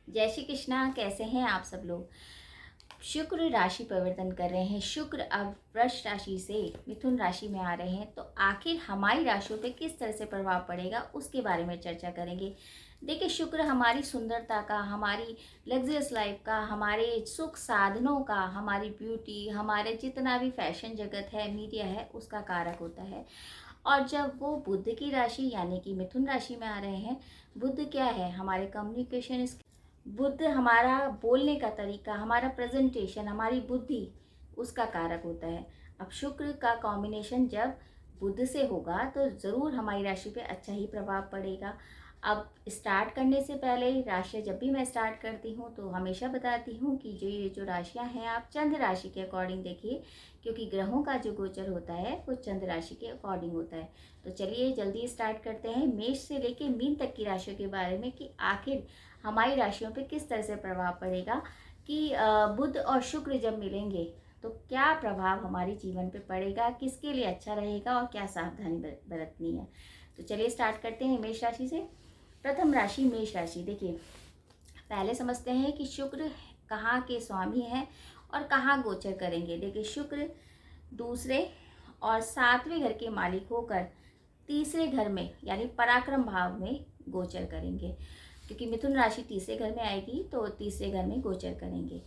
जय श्री कृष्णा। कैसे हैं आप सब लोग। शुक्र राशि परिवर्तन कर रहे हैं। शुक्र अब वृष राशि से मिथुन राशि में आ रहे हैं, तो आखिर हमारी राशियों पे किस तरह से प्रभाव पड़ेगा उसके बारे में चर्चा करेंगे। देखिए, शुक्र हमारी सुंदरता का, हमारी लग्जरियस लाइफ का, हमारे सुख साधनों का, हमारी ब्यूटी, हमारे जितना भी फैशन जगत है, मीडिया है, उसका कारक होता है। और जब वो बुध की राशि यानी कि मिथुन राशि में आ रहे हैं, बुध क्या है, हमारे कम्युनिकेशन, बुद्ध हमारा बोलने का तरीका, हमारा प्रेजेंटेशन, हमारी बुद्धि, उसका कारक होता है। अब शुक्र का कॉम्बिनेशन जब बुद्ध से होगा तो ज़रूर हमारी राशि पे अच्छा ही प्रभाव पड़ेगा। अब स्टार्ट करने से पहले राशि जब भी मैं स्टार्ट करती हूँ तो हमेशा बताती हूँ कि ये जो राशियाँ हैं आप चंद्र राशि के अकॉर्डिंग देखिए, क्योंकि ग्रहों का जो गोचर होता है वो चंद्र राशि के अकॉर्डिंग होता है। तो चलिए जल्दी स्टार्ट करते हैं मेष से लेके मीन तक की राशियों के बारे में कि आखिर हमारी राशियों पे किस तरह से प्रभाव पड़ेगा कि बुध और शुक्र जब मिलेंगे तो क्या प्रभाव हमारे जीवन पे पड़ेगा, किसके लिए अच्छा रहेगा और क्या सावधानी बरतनी है। तो चलिए स्टार्ट करते हैं मेष राशि से। प्रथम राशि मेष राशि। देखिए, पहले समझते हैं कि शुक्र कहाँ के स्वामी हैं और कहाँ गोचर करेंगे। देखिए, शुक्र दूसरे और सातवें घर के मालिक होकर तीसरे घर में यानी पराक्रम भाव में गोचर करेंगे, क्योंकि मिथुन राशि तीसरे घर में आएगी तो तीसरे घर में गोचर करेंगे।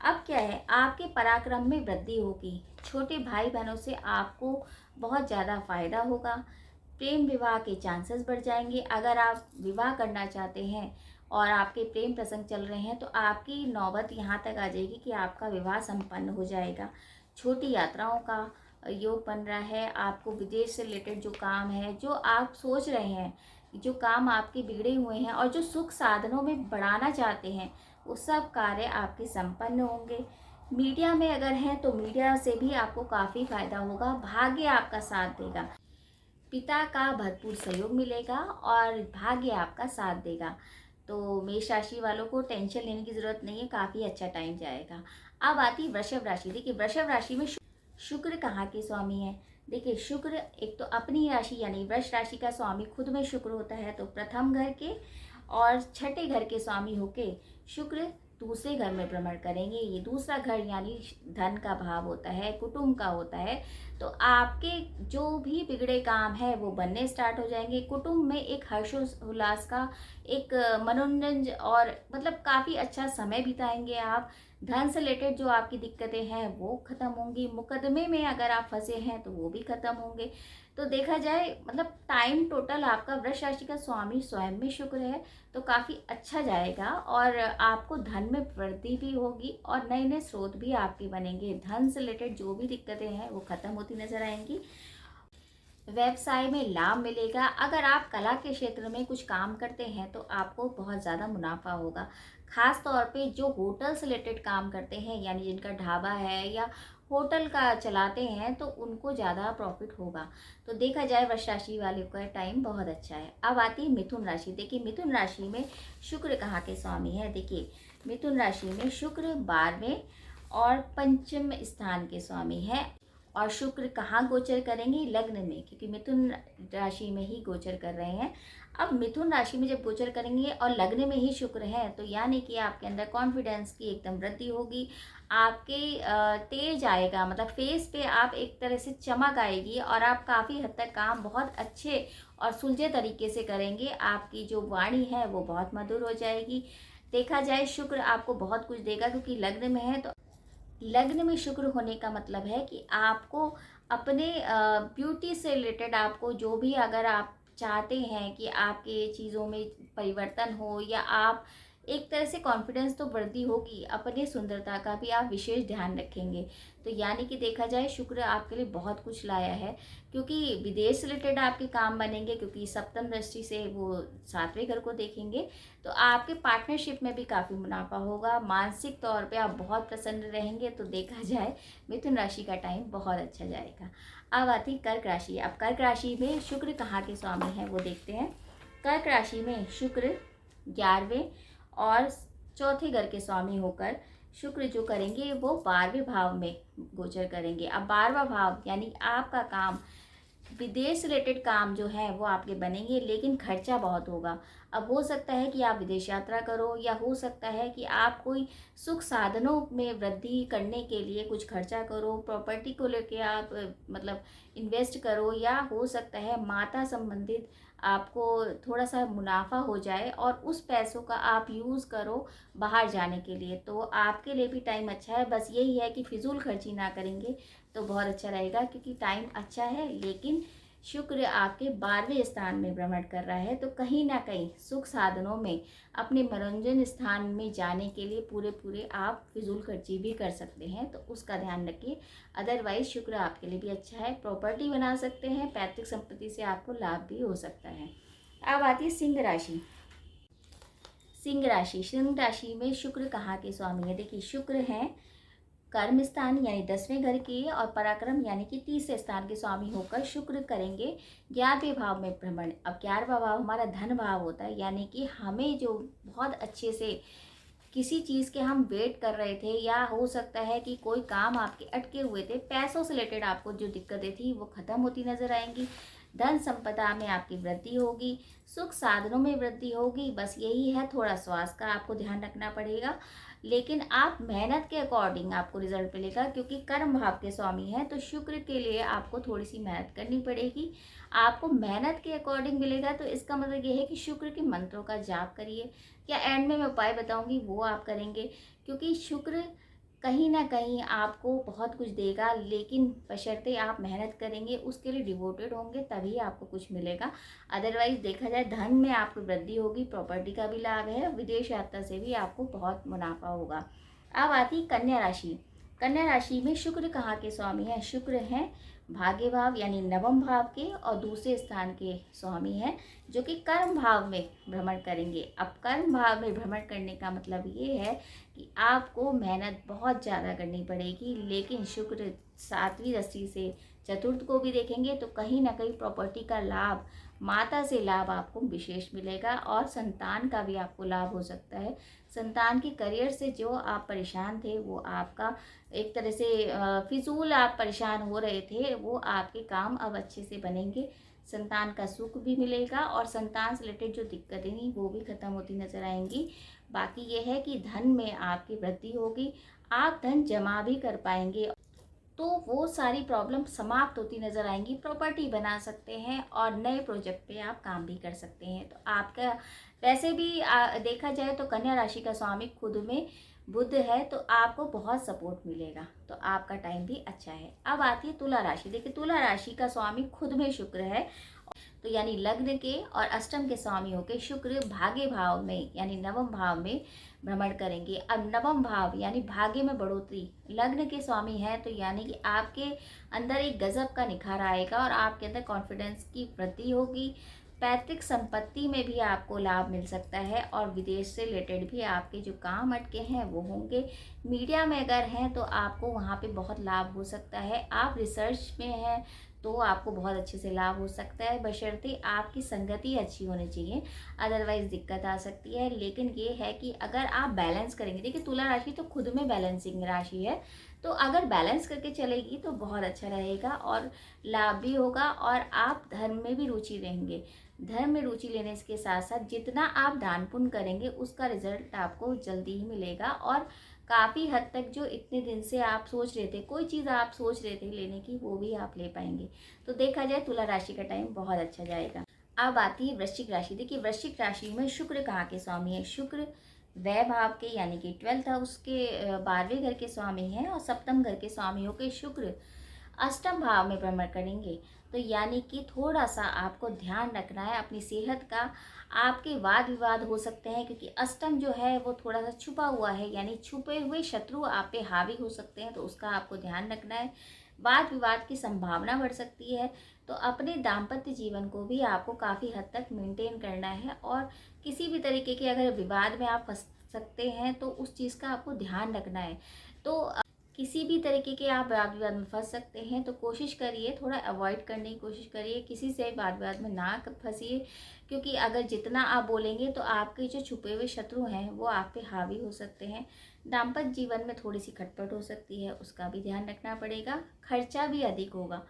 अब क्या है, आपके पराक्रम में वृद्धि होगी, छोटे भाई बहनों से आपको बहुत ज़्यादा फायदा होगा, प्रेम विवाह के चांसेस बढ़ जाएंगे। अगर आप विवाह करना चाहते हैं और आपके प्रेम प्रसंग चल रहे हैं तो आपकी नौबत यहाँ तक आ जाएगी कि आपका विवाह संपन्न हो जाएगा। छोटी यात्राओं का योग बन रहा है। आपको विदेश से रिलेटेड जो काम है, जो आप सोच रहे हैं, जो काम आपके बिगड़े हुए हैं और जो सुख साधनों में बढ़ाना चाहते हैं, वो सब कार्य आपके संपन्न होंगे। मीडिया में अगर हैं तो मीडिया से भी आपको काफ़ी फायदा होगा, भाग्य आपका साथ देगा, पिता का भरपूर सहयोग मिलेगा और भाग्य आपका साथ देगा। तो मेष राशि वालों को टेंशन लेने की ज़रूरत नहीं है, काफ़ी अच्छा टाइम जाएगा। अब आती वृषभ राशि। देखिए, वृषभ राशि में शुक्र कहाँ के स्वामी है। देखिए, शुक्र एक तो अपनी राशि यानी वृष राशि का स्वामी खुद में शुक्र होता है, तो प्रथम घर के और छठे घर के स्वामी होके शुक्र दूसरे घर में भ्रमण करेंगे। ये दूसरा घर यानी धन का भाव होता है, कुटुंब का होता है। तो आपके जो भी बिगड़े काम है वो बनने स्टार्ट हो जाएंगे। कुटुंब में एक हर्षोल्लास का एक मनोरंजन और मतलब काफ़ी अच्छा समय बिताएंगे आप। धन से रिलेटेड जो आपकी दिक्कतें हैं वो खत्म होंगी। मुकदमे में अगर आप फंसे हैं तो वो भी खत्म होंगे। तो देखा जाए मतलब टाइम टोटल आपका वृष राशि का स्वामी स्वयं में शुक्र है, तो काफ़ी अच्छा जाएगा और आपको धन में वृद्धि भी होगी और नए नए स्रोत भी आपके बनेंगे। धन से रिलेटेड जो भी दिक्कतें हैं वो खत्म होती नजर आएंगी। व्यवसाय में लाभ मिलेगा। अगर आप कला के क्षेत्र में कुछ काम करते हैं तो आपको बहुत ज़्यादा मुनाफा होगा। खास तौर पे जो होटल से रिलेटेड काम करते हैं यानी जिनका ढाबा है या होटल का चलाते हैं तो उनको ज़्यादा प्रॉफिट होगा। तो देखा जाए वृष राशि वाले का टाइम बहुत अच्छा है। अब आती है मिथुन राशि। देखिए, मिथुन राशि में शुक्र कहाँ के स्वामी है। देखिए, मिथुन राशि में शुक्र 12वें और पंचम स्थान के स्वामी है। और शुक्र कहाँ गोचर करेंगे, लग्न में, क्योंकि मिथुन राशि में ही गोचर कर रहे हैं। अब मिथुन राशि में जब गोचर करेंगे और लग्न में ही शुक्र है तो यानी कि आपके अंदर कॉन्फिडेंस की एकदम वृद्धि होगी। आपके तेज आएगा, मतलब फेस पे आप एक तरह से चमक आएगी और आप काफ़ी हद तक काम बहुत अच्छे और सुलझे तरीके से करेंगे। आपकी जो वाणी है वो बहुत मधुर हो जाएगी। देखा जाए शुक्र आपको बहुत कुछ देगा, क्योंकि लग्न में है तो लग्न में शुक्र होने का मतलब है कि आपको अपने ब्यूटी से रिलेटेड आपको जो भी अगर आप चाहते हैं कि आपके चीज़ों में परिवर्तन हो या आप एक तरह से कॉन्फिडेंस तो वृद्धि होगी, अपने सुंदरता का भी आप विशेष ध्यान रखेंगे। तो यानी कि देखा जाए शुक्र आपके लिए बहुत कुछ लाया है, क्योंकि विदेश से रिलेटेड आपके काम बनेंगे, क्योंकि सप्तम दृष्टि से वो सातवें घर को देखेंगे। तो आपके पार्टनरशिप में भी काफ़ी मुनाफा होगा। मानसिक तौर पे आप बहुत प्रसन्न रहेंगे। तो देखा जाए मिथुन राशि का टाइम बहुत अच्छा जाएगा। अब आती कर्क राशि। अब कर्क राशि में शुक्र कहाँ के स्वामी हैं वो देखते हैं। कर्क राशि में शुक्र 11वें और चौथे घर के स्वामी होकर शुक्र जो करेंगे वो 12वें भाव में गोचर करेंगे। अब 12वां भाव यानी आपका काम विदेश से रिलेटेड काम जो है वो आपके बनेंगे, लेकिन खर्चा बहुत होगा। अब हो सकता है कि आप विदेश यात्रा करो, या हो सकता है कि आप कोई सुख साधनों में वृद्धि करने के लिए कुछ खर्चा करो, प्रॉपर्टी को लेके आप मतलब इन्वेस्ट करो, या हो सकता है माता संबंधित आपको थोड़ा सा मुनाफा हो जाए और उस पैसों का आप यूज़ करो बाहर जाने के लिए। तो आपके लिए भी टाइम अच्छा है, बस यही है कि फिजूल खर्ची ना करेंगे तो बहुत अच्छा रहेगा, क्योंकि टाइम अच्छा है। लेकिन शुक्र आपके 12वें स्थान में भ्रमण कर रहा है, तो कहीं ना कहीं सुख साधनों में अपने मनोरंजन स्थान में जाने के लिए पूरे पूरे आप फिजूल खर्ची भी कर सकते हैं, तो उसका ध्यान रखिए। अदरवाइज शुक्र आपके लिए भी अच्छा है, प्रॉपर्टी बना सकते हैं, पैतृक संपत्ति से आपको लाभ भी हो सकता है। अब आती है सिंह राशि। सिंह राशि में शुक्र कहाँ के स्वामी है? देखिए, शुक्र है कर्म स्थान यानी 10वें घर के, और पराक्रम यानी कि 30वें स्थान के स्वामी होकर शुक्र करेंगे 11वें भाव में भ्रमण। अब 11वां भाव हमारा धन भाव होता है, यानी कि हमें जो बहुत अच्छे से किसी चीज़ के हम वेट कर रहे थे, या हो सकता है कि कोई काम आपके अटके हुए थे, पैसों से रिलेटेड आपको जो दिक्कतें थी वो खत्म होती नजर आएंगी। धन संपदा में आपकी वृद्धि होगी, सुख साधनों में वृद्धि होगी। बस यही है, थोड़ा स्वास्थ्य का आपको ध्यान रखना पड़ेगा, लेकिन आप मेहनत के अकॉर्डिंग आपको रिजल्ट मिलेगा, क्योंकि कर्म भाव के स्वामी हैं, तो शुक्र के लिए आपको थोड़ी सी मेहनत करनी पड़ेगी। आपको मेहनत के अकॉर्डिंग मिलेगा, तो इसका मतलब ये है कि शुक्र के मंत्रों का जाप करिए, या एंड में मैं उपाय बताऊंगी वो आप करेंगे, क्योंकि शुक्र कहीं ना कहीं आपको बहुत कुछ देगा, लेकिन बशर्ते आप मेहनत करेंगे, उसके लिए डिवोटेड होंगे, तभी आपको कुछ मिलेगा। अदरवाइज देखा जाए धन में आपको वृद्धि होगी, प्रॉपर्टी का भी लाभ है, विदेश यात्रा से भी आपको बहुत मुनाफा होगा। अब आती कन्या राशि। कन्या राशि में शुक्र कहाँ के स्वामी हैं? शुक्र हैं भाग्य भाव यानी नवम भाव के और दूसरे स्थान के स्वामी हैं, जो कि कर्म भाव में भ्रमण करेंगे। अब कर्म भाव में भ्रमण करने का मतलब ये है कि आपको मेहनत बहुत ज़्यादा करनी पड़ेगी, लेकिन शुक्र 7वीं दृष्टि से चतुर्थ को भी देखेंगे, तो कहीं ना कहीं प्रॉपर्टी का लाभ, माता से लाभ आपको विशेष मिलेगा, और संतान का भी आपको लाभ हो सकता है। संतान के करियर से जो आप परेशान थे, वो आपका एक तरह से फिजूल आप परेशान हो रहे थे, वो आपके काम अब अच्छे से बनेंगे। संतान का सुख भी मिलेगा, और संतान से रिलेटेड जो दिक्कतें थी वो भी खत्म होती नजर आएंगी। बाकी ये है कि धन में आपकी वृद्धि होगी, आप धन जमा भी कर पाएंगे, तो वो सारी प्रॉब्लम समाप्त होती नजर आएंगी। प्रॉपर्टी बना सकते हैं, और नए प्रोजेक्ट पे आप काम भी कर सकते हैं। तो आपका वैसे भी देखा जाए तो कन्या राशि का स्वामी खुद में बुध है, तो आपको बहुत सपोर्ट मिलेगा, तो आपका टाइम भी अच्छा है। अब आती है तुला राशि। देखिए, तुला राशि का स्वामी खुद में शुक्र है, तो यानी लग्न के और अष्टम के स्वामी होकर शुक्र भाग्य भाव में यानी नवम भाव में भ्रमण करेंगे। अब नवम भाव यानी भाग्य में बढ़ोतरी, लग्न के स्वामी हैं, तो यानी कि आपके अंदर एक गजब का निखार आएगा, और आपके अंदर कॉन्फिडेंस की वृद्धि होगी। पैतृक संपत्ति में भी आपको लाभ मिल सकता है, और विदेश से रिलेटेड भी आपके जो काम अटके हैं वो होंगे। मीडिया में अगर हैं तो आपको वहाँ पे बहुत लाभ हो सकता है। आप रिसर्च में हैं तो आपको बहुत अच्छे से लाभ हो सकता है, बशर्ते आपकी संगति अच्छी होनी चाहिए, अदरवाइज दिक्कत आ सकती है। लेकिन ये है कि अगर आप बैलेंस करेंगे, देखिए तुला राशि तो खुद में बैलेंसिंग राशि है, तो अगर बैलेंस करके चलेगी तो बहुत अच्छा रहेगा, और लाभ भी होगा, और आप धर्म में भी रुचि रहेंगे। धर्म में रुचि लेने के साथ साथ जितना आप दान पुण्य करेंगे उसका रिजल्ट आपको जल्दी ही मिलेगा, और काफ़ी हद तक जो इतने दिन से आप सोच रहे थे, कोई चीज़ आप सोच रहे थे लेने की, वो भी आप ले पाएंगे। तो देखा जाए तुला राशि का टाइम बहुत अच्छा जाएगा। अब आती है वृश्चिक राशि। देखिए, वृश्चिक राशि में शुक्र कहाँ के स्वामी है? शुक्र वह भाव के यानी कि 12th हाउस के 12वें घर के स्वामी हैं, और सप्तम घर के स्वामी होकर शुक्र अष्टम भाव में भ्रमण करेंगे। तो यानी कि थोड़ा सा आपको ध्यान रखना है अपनी सेहत का। आपके वाद विवाद हो सकते हैं, क्योंकि अष्टम जो है वो थोड़ा सा छुपा हुआ है, यानी छुपे हुए शत्रु आप पे हावी हो सकते हैं, तो उसका आपको ध्यान रखना है। वाद विवाद की संभावना बढ़ सकती है, तो अपने दाम्पत्य जीवन को भी आपको काफ़ी हद तक मेंटेन करना है, और किसी भी तरीके के अगर विवाद में आप फंस सकते हैं तो उस चीज़ का आपको ध्यान रखना है। तो किसी भी तरीके के आप वाद विवाद में फंस सकते हैं, तो कोशिश करिए थोड़ा अवॉइड करने की कोशिश करिए, किसी से वाद विवाद में ना फंसिए, क्योंकि अगर जितना आप बोलेंगे तो आपके जो छुपे हुए शत्रु हैं वो आप पे हावी हो सकते हैं। दाम्पत्य जीवन में थोड़ी सी खटपट हो सकती है, उसका भी ध्यान रखना पड़ेगा, खर्चा भी अधिक होगा।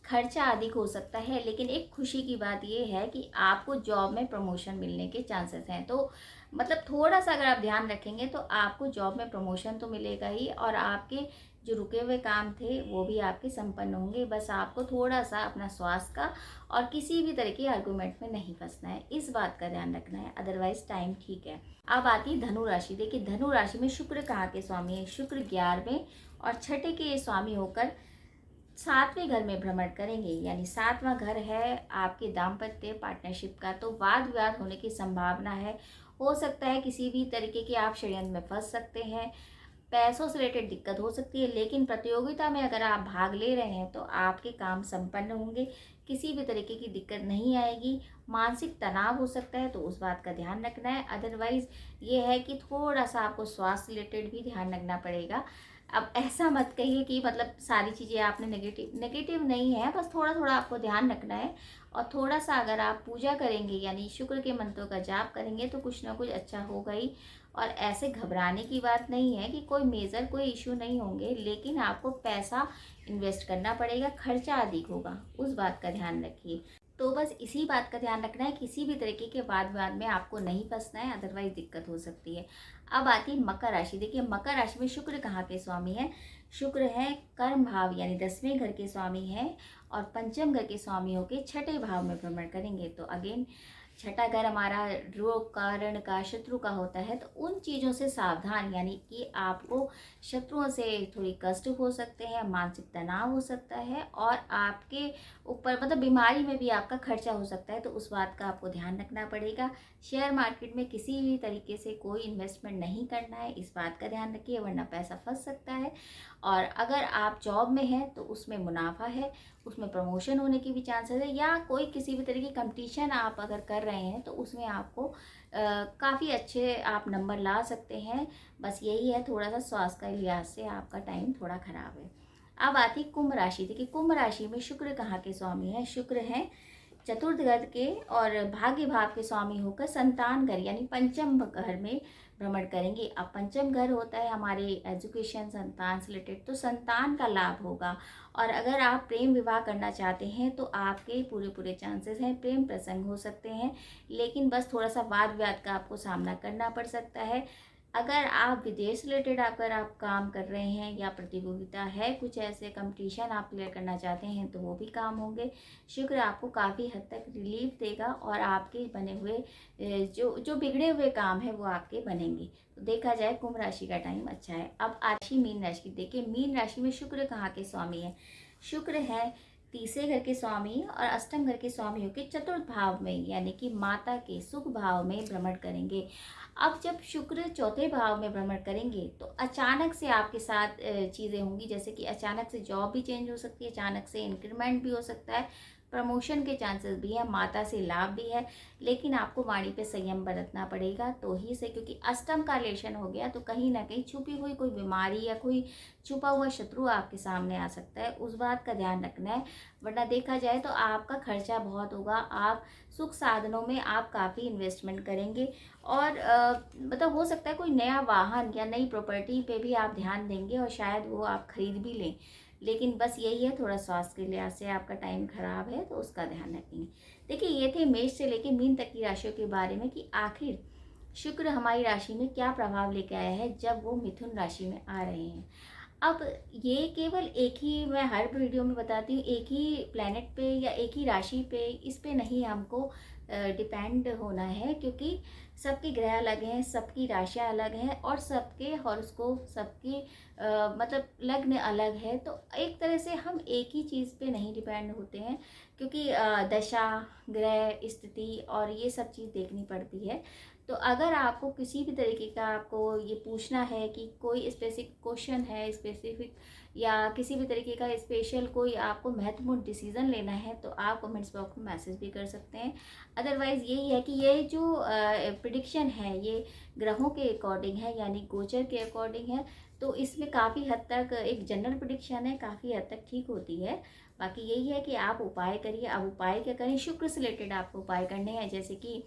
खर्चा अधिक हो सकता है, लेकिन एक खुशी की बात ये है कि आपको जॉब में प्रमोशन मिलने के चांसेस हैं। तो मतलब थोड़ा-सा अगर आप ध्यान रखेंगे तो आपको जॉब में प्रमोशन तो मिलेगा ही, और आपके जो रुके हुए काम थे वो भी आपके संपन्न होंगे। बस आपको थोड़ा-सा अपना स्वास्थ्य का और किसी भी तरह के आर्गुमेंट में नहीं फँसना है, इस बात का ध्यान रखना है, अदरवाइज़ टाइम ठीक है। अब आती है धनु राशि। देखिए धनु राशि में शुक्र कहाँ के स्वामी है? शुक्र 11वें और छठे के स्वामी होकर 7वें घर में भ्रमण करेंगे, यानी 7वां घर है आपके दाम्पत्य पार्टनरशिप का। तो वाद विवाद होने की संभावना है। हो सकता है किसी भी तरीके के आप षड्यंत्र में फंस सकते हैं, पैसों से रिलेटेड दिक्कत हो सकती है, लेकिन प्रतियोगिता में अगर आप भाग ले रहे हैं तो आपके काम संपन्न होंगे, किसी भी तरीके की दिक्कत नहीं आएगी। मानसिक तनाव हो सकता है तो उस बात का ध्यान रखना है, अदरवाइज़ ये है कि थोड़ा-सा आपको स्वास्थ्य रिलेटेड भी ध्यान रखना पड़ेगा। अब ऐसा मत कहिए कि मतलब सारी चीज़ें आपने नेगेटिव नेगेटिव नहीं है, बस थोड़ा-थोड़ा आपको ध्यान रखना है, और थोड़ा-सा अगर आप पूजा करेंगे यानी शुक्र के मंत्रों का जाप करेंगे तो कुछ ना कुछ अच्छा होगा ही। और ऐसे घबराने की बात नहीं है कि कोई मेजर कोई इश्यू नहीं होंगे, लेकिन आपको पैसा इन्वेस्ट करना पड़ेगा, खर्चा अधिक होगा, उस बात का ध्यान रखिए। तो बस इसी बात का ध्यान रखना है, किसी भी तरीके के वाद विवाद में आपको नहीं फंसना है, अदरवाइज दिक्कत हो सकती है। अब आती है मकर राशि। देखिए मकर राशि में शुक्र कहाँ के स्वामी हैं? शुक्र है कर्म भाव यानी 10वें घर के स्वामी हैं, और पंचम घर के स्वामी होकर छठे भाव में भ्रमण करेंगे। तो अगेन छठा घर हमारा रोग का, ऋण का, शत्रु का होता है, तो उन चीज़ों से सावधान, यानी कि आपको शत्रुओं से थोड़ी कष्ट हो सकते हैं, मानसिक तनाव हो सकता है, और आपके ऊपर मतलब बीमारी में भी आपका खर्चा हो सकता है, तो उस बात का आपको ध्यान रखना पड़ेगा। शेयर मार्केट में किसी भी तरीके से कोई इन्वेस्टमेंट नहीं करना है, इस बात का ध्यान रखिए, वरना पैसा फंस सकता है। और अगर आप जॉब में हैं तो उसमें मुनाफा है, उसमें प्रमोशन होने की भी चांसेस है, या कोई किसी भी तरह की कंपटीशन आप अगर कर रहे हैं तो उसमें आपको काफ़ी अच्छे आप नंबर ला सकते हैं। बस यही है, थोड़ा सा स्वास्थ्य के लिहाज से आपका टाइम थोड़ा ख़राब है। अब आती है कुंभ राशि। देखिए कुंभ राशि में शुक्र कहाँ के स्वामी हैं? शुक्र हैं चतुर्थ घर के और भाग्य भाव के स्वामी होकर संतान घर यानी पंचम घर में भ्रमण करेंगे। अब पंचम घर होता है हमारे एजुकेशन, संतान से रिलेटेड, तो संतान का लाभ होगा। और अगर आप प्रेम विवाह करना चाहते हैं तो आपके पूरे पूरे चांसेस हैं, प्रेम प्रसंग हो सकते हैं, लेकिन बस थोड़ा सा वाद विवाद का आपको सामना करना पड़ सकता है। अगर आप विदेश रिलेटेड अगर आप काम कर रहे हैं या प्रतियोगिता है, कुछ ऐसे कंपटीशन आप क्लियर करना चाहते हैं, तो वो भी काम होंगे। शुक्र आपको काफ़ी हद तक रिलीफ देगा, और आपके बने हुए जो जो बिगड़े हुए काम है वो आपके बनेंगे। तो देखा जाए कुंभ राशि का टाइम अच्छा है। अब राशि मीन राशि। देखिए मीन राशि में शुक्र कहाँ के स्वामी है? शुक्र है तीसरे घर के स्वामी और अष्टम घर के स्वामी होकर चतुर्थ भाव में यानी कि माता के सुख भाव में भ्रमण करेंगे। अब जब शुक्र चौथे भाव में भ्रमण करेंगे तो अचानक से आपके साथ चीज़ें होंगी, जैसे कि अचानक से जॉब भी चेंज हो सकती है, अचानक से इंक्रीमेंट भी हो सकता है, प्रमोशन के चांसेस भी हैं, माता से लाभ भी है, लेकिन आपको वाणी पे संयम बरतना पड़ेगा तो ही से, क्योंकि अष्टम का लेशन हो गया तो कहीं ना कहीं छुपी हुई कोई बीमारी या कोई छुपा हुआ शत्रु आपके सामने आ सकता है, उस बात का ध्यान रखना है। वरना देखा जाए तो आपका खर्चा बहुत होगा, आप सुख साधनों में आप काफ़ी इन्वेस्टमेंट करेंगे, और मतलब हो सकता है कोई नया वाहन या नई प्रॉपर्टी पे भी आप ध्यान देंगे और शायद वो आप खरीद भी लें, लेकिन बस यही है, थोड़ा स्वास्थ्य के लिहाज से आपका टाइम खराब है तो उसका ध्यान रखेंगे। देखिए ये थे मेष से लेके मीन तक की राशियों के बारे में कि आखिर शुक्र हमारी राशि में क्या प्रभाव लेके आया है जब वो मिथुन राशि में आ रहे हैं। अब ये केवल एक ही, मैं हर वीडियो में बताती हूँ, एक ही प्लैनेट पे या एक ही राशि पे, इस पे नहीं हमको डिपेंड होना है, क्योंकि सबके ग्रह अलग हैं, सबकी राशियाँ अलग हैं, और सबके हॉरोस्कोप, सबके मतलब लग्न अलग है। तो एक तरह से हम एक ही चीज़ पे नहीं डिपेंड होते हैं, क्योंकि दशा, ग्रह स्थिति और ये सब चीज़ देखनी पड़ती है। तो अगर आपको किसी भी तरीके का आपको ये पूछना है कि कोई स्पेसिफिक क्वेश्चन है, स्पेसिफिक या किसी भी तरीके का स्पेशल कोई आपको महत्वपूर्ण डिसीजन लेना है, तो आप कमेंट्स बॉक्स में मैसेज भी कर सकते हैं। अदरवाइज़ यही है कि ये जो प्रिडिक्शन है ये ग्रहों के अकॉर्डिंग है, यानी गोचर के अकॉर्डिंग है, तो इसमें काफ़ी हद तक एक जनरल प्रिडिक्शन है, काफ़ी हद तक ठीक होती है। बाकी यही है कि आप उपाय करिए। अब उपाय क्या करें? शुक्र से रिलेटेड आपको उपाय करने हैं, जैसे कि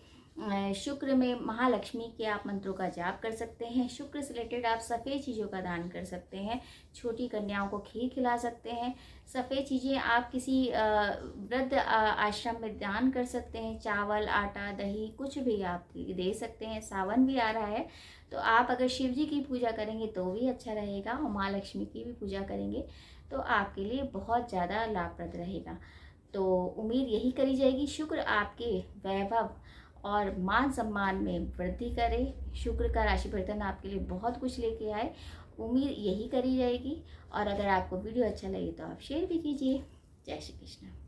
शुक्र में महालक्ष्मी के आप मंत्रों का जाप कर सकते हैं। शुक्र से रिलेटेड आप सफ़ेद चीज़ों का दान कर सकते हैं। छोटी कन्याओं को खीर खिला सकते हैं। सफ़ेद चीज़ें आप किसी वृद्ध आश्रम में दान कर सकते हैं। चावल, आटा, दही कुछ भी आप दे सकते हैं। सावन भी आ रहा है तो आप अगर शिव जी की पूजा करेंगे तो भी अच्छा रहेगा, और महालक्ष्मी की भी पूजा करेंगे तो आपके लिए बहुत ज़्यादा लाभप्रद रहेगा। तो उम्मीद यही करी जाएगी, शुक्र आपके वैभव और मान सम्मान में वृद्धि करे। शुक्र का राशि परिवर्तन आपके लिए बहुत कुछ लेके आए, उम्मीद यही करी जाएगी। और अगर आपको वीडियो अच्छा लगे तो आप शेयर भी कीजिए। जय श्री कृष्ण।